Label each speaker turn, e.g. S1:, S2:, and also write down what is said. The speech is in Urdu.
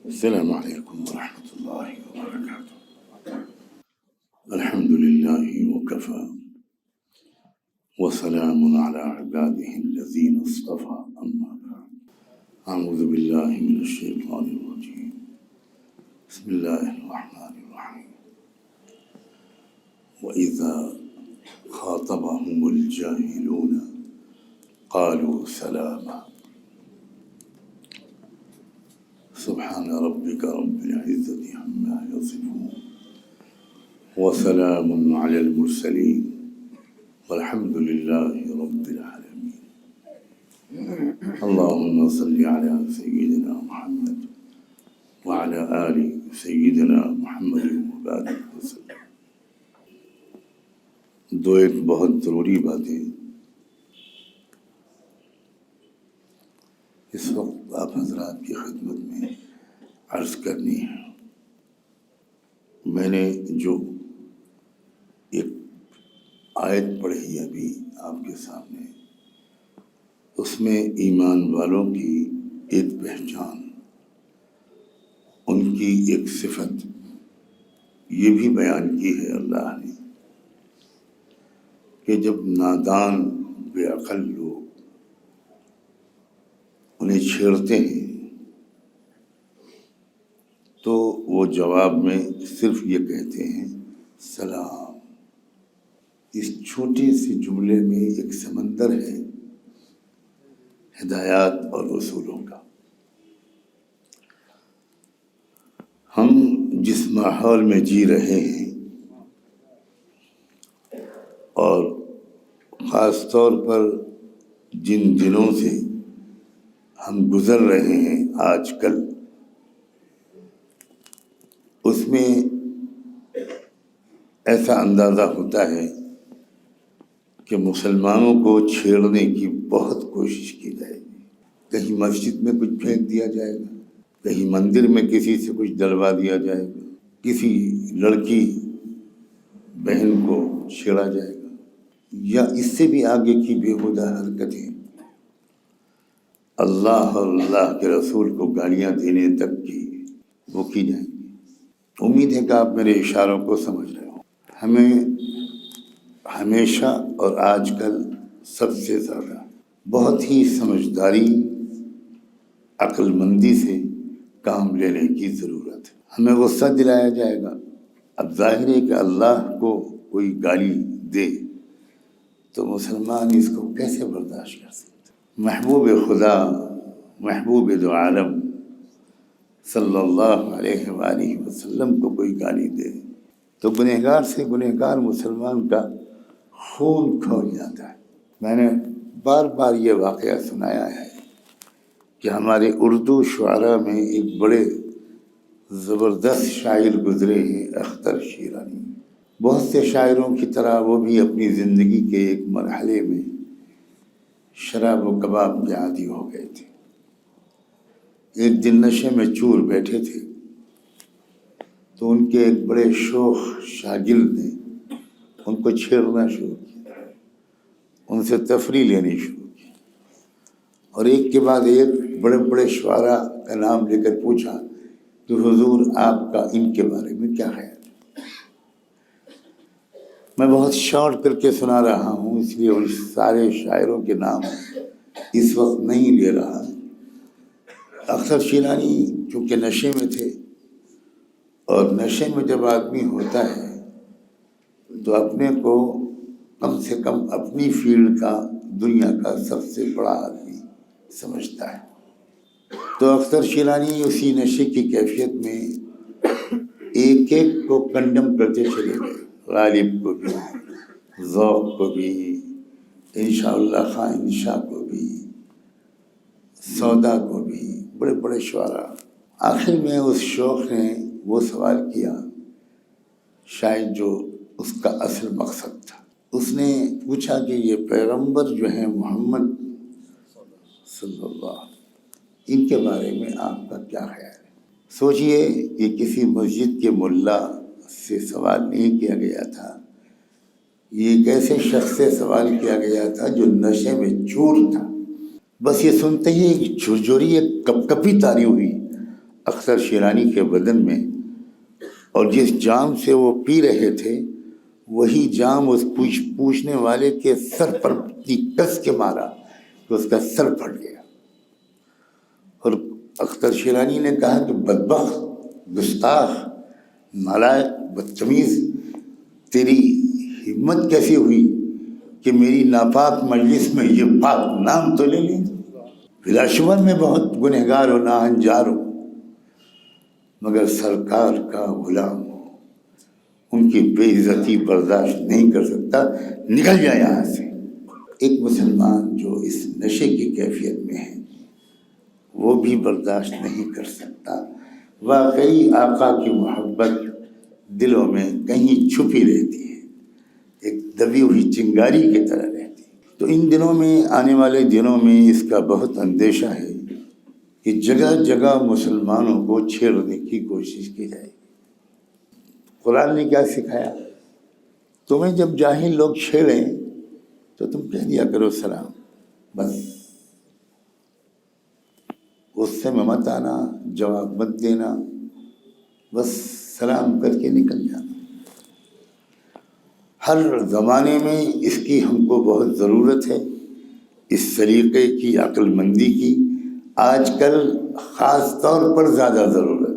S1: السلام علیکم ورحمۃ اللہ وبرکاتہ۔ الحمد للہ وکفی وسلام علی عبادہ الذین اصطفی، اما بعد۔ اعوذ باللہ من الشیطان الرجیم، بسم اللہ الرحمن الرحیم۔ وَإِذَا خَاطَبَهُمُ الْجَاهِلُونَ قَالُوا سَلَامًا۔ سبحان ربک رب العزة عما يصفون وسلام على المرسلين والحمد لله رب العالمين۔ اللهم صل على سيدنا محمد وعلى آل سيدنا محمد وبارك وسلم۔ ایک بہت ضروری باتیں اس وقت آپ حضرات کی خدمت میں عرض کرنی ہے۔ میں نے جو ایک آیت پڑھی ابھی آپ کے سامنے، اس میں ایمان والوں کی ایک پہچان، ان کی ایک صفت یہ بھی بیان کی ہے اللہ نے کہ جب نادان بے عقل لوگ انہیں چھیڑتے ہیں تو وہ جواب میں صرف یہ کہتے ہیں سلام۔ اس چھوٹے سے جملے میں ایک سمندر ہے ہدایات اور اصولوں کا۔ ہم جس ماحول میں جی رہے ہیں، اور خاص طور پر جن دنوں سے ہم گزر رہے ہیں آج کل، اس میں ایسا اندازہ ہوتا ہے کہ مسلمانوں کو چھیڑنے کی بہت کوشش کی جائے گی۔ کہیں مسجد میں کچھ پھینک دیا جائے گا، کہیں مندر میں کسی سے کچھ ڈلوا دیا جائے گا، کسی لڑکی بہن کو چھیڑا جائے گا، یا اس سے بھی آگے کی بےہودہ حرکتیں اللہ اور اللہ کے رسول کو گالیاں دینے تک کی وہ کی جائیں گی۔ امید ہے کہ آپ میرے اشاروں کو سمجھ رہے ہوں۔ ہمیں ہمیشہ اور آج کل سب سے زیادہ بہت ہی سمجھداری، عقل مندی سے کام لینے کی ضرورت ہے۔ ہمیں غصہ دلایا جائے گا۔ اب ظاہر ہے کہ اللہ کو کوئی گالی دے تو مسلمان اس کو کیسے برداشت کر سکتے؟ محبوب خدا، محبوب دو عالم صلی اللہ علیہ وآلہ وسلم کو کوئی گالی دے تو گنہگار سے گنہگار مسلمان کا خون کھول جاتا ہے۔ میں نے بار بار یہ واقعہ سنایا ہے کہ ہمارے اردو شعراء میں ایک بڑے زبردست شاعر گزرے ہیں، اختر شیرانی۔ بہت سے شاعروں کی طرح وہ بھی اپنی زندگی کے ایک مرحلے میں شراب و کباب کے عادی ہو گئے تھے۔ ایک دن نشے میں چور بیٹھے تھے تو ان کے ایک بڑے شوخ شاگرد نے ان کو چھیڑنا شروع کیا، ان سے تفریح لینی شروع کی، اور ایک کے بعد ایک بڑے بڑے شعراء کا نام لے کر پوچھا کہ حضور آپ کا ان کے بارے میں کیا خیال ہے؟ میں بہت شارٹ کر کے سنا رہا ہوں، اس لیے ان سارے شاعروں کے نام اس وقت نہیں لے رہا۔ اختر شیرانی چونکہ نشے میں تھے، اور نشے میں جب آدمی ہوتا ہے تو اپنے کو کم سے کم اپنی فیلڈ کا، دنیا کا سب سے بڑا آدمی سمجھتا ہے۔ تو اختر شیرانی اسی نشے کی کیفیت میں ایک ایک کو کنڈم کرتے چلے گئے، غالب کو بھی، ذوق کو بھی، انشاءاللہ خان انشاء کو بھی، سودا کو بھی، بڑے بڑے شعراء۔ آخر میں اس شوخ نے وہ سوال کیا، شاید جو اس کا اصل مقصد تھا۔ اس نے پوچھا کہ یہ پیغمبر جو ہیں محمد صلی اللہ علیہ وسلم، ان کے بارے میں آپ کا کیا خیال ہے؟ سوچئے کہ کسی مسجد کے ملا سے سوال نہیں کیا گیا تھا، یہ ایک ایسے شخص سے سوال کیا گیا تھا جو نشے میں چور تھا۔ بس یہ سنتے ہی ایک جھرجھری، ایک کپ کپی تاری ہوئی اختر شیرانی کے بدن میں، اور جس جام سے وہ پی رہے تھے وہی جام اس پوچھنے والے کے سر پر اتنی کس کے مارا کہ اس کا سر پھٹ گیا۔ اور اختر شیرانی نے کہا کہ بدبخت، گستاخ، نالائق، بدتمیز، تیری ہمت کیسی ہوئی کہ میری ناپاک مجلس میں یہ پاک نام تو لے لیں۔ بلا شبہ میں بہت گنہگار و ناہنجار ہوں، مگر سرکار کا غلام ہوں، ان کی بے عزتی برداشت نہیں کر سکتا، نکل جائے یہاں سے۔ ایک مسلمان جو اس نشے کی کیفیت میں ہے وہ بھی برداشت نہیں کر سکتا۔ واقعی آقا کی محبت دلوں میں کہیں چھپی رہتی ہے، ایک دبی ہوئی چنگاری کی طرح رہتی ہے۔ تو ان دنوں میں، آنے والے دنوں میں اس کا بہت اندیشہ ہے کہ جگہ جگہ مسلمانوں کو چھیڑنے کی کوشش کی جائے گی۔ قرآن نے کیا سکھایا؟ تمہیں جب جاہل لوگ چھیڑیں تو تم کہہ دیا کرو سلام، بس غصے میں مت آنا، جواب مت دینا، بس سلام کر کے نکل جانا۔ ہر زمانے میں اس کی ہم کو بہت ضرورت ہے، اس سلیقے کی، عقل مندی کی، آج کل خاص طور پر زیادہ ضرورت